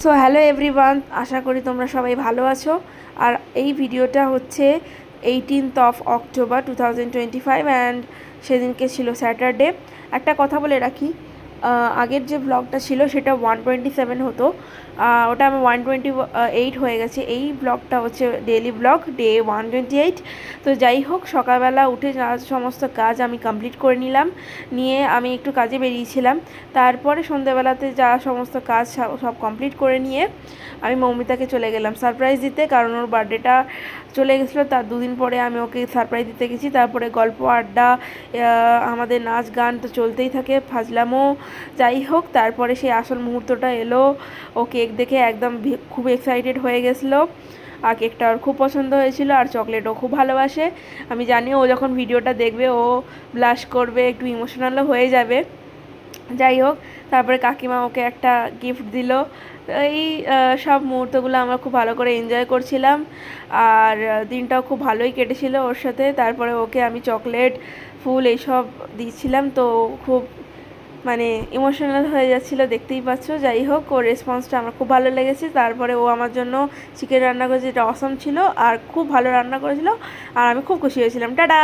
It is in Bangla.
সো হ্যালো এভরিওয়ান, আশা করি তোমরা সবাই ভালো আছো। আর এই ভিডিওটা হচ্ছে 18th অফ অক্টোবর 2025 অ্যান্ড সেদিনকে ছিল স্যাটারডে। একটা কথা বলে রাখি, আগের যে ব্লগটা ছিল সেটা 127 হতো, ওটা আমার 128 হয়ে গেছে। এই ব্লগটা হচ্ছে ডেইলি ব্লগ, ডে 128। তো যাই হোক, সকালবেলা উঠে সমস্ত কাজ আমি কমপ্লিট করে নিলাম, নিয়ে আমি একটু কাজে বেরিয়েছিলাম। তারপরে সন্ধ্যেবেলাতে যা সমস্ত কাজ সব কমপ্লিট করে নিয়ে আমি মৌমিতাকে চলে গেলাম সারপ্রাইজ দিতে, কারণ ওর বার্থডেটা চলে গেছিলো। তার দুদিন পরে আমি ওকে সারপ্রাইজ দিতে গেছি। তারপরে গল্প আড্ডা, আমাদের নাচ গান তো চলতেই থাকে, ফাজলামো। যাই হোক, তারপরে সেই আসল মুহূর্তটা এলো। ও কেক দেখে একদম খুব এক্সাইটেড হয়ে গেছিলো, আর কেকটা ওর খুব পছন্দ হয়েছিল, আর চকলেটও খুব ভালোবাসে। আমি জানি ও যখন ভিডিওটা দেখবে ও ব্লাশ করবে, একটু ইমোশনালও হয়ে যাবে। যাই হোক, তারপরে কাকিমা ওকে একটা গিফট দিল। এই সব মুহূর্তগুলো আমরা খুব ভালো করে এনজয় করছিলাম, আর দিনটাও খুব ভালোই কেটেছিল ওর সাথে। তারপরে ওকে আমি চকলেট, ফুল এইসব দিয়েছিলাম, তো খুব মানে ইমোশনাল হয়ে যাচ্ছিলো, দেখতেই পাচ্ছ। যাই হোক, ওর রেসপন্সটা আমার খুব ভালো লেগেছে। তারপরে ও আমার জন্য চিকেন রান্না করেছে, যেটা অসম ছিল আর খুব ভালো রান্না করেছিল, আর আমি খুব খুশি হয়েছিলাম। টাটা।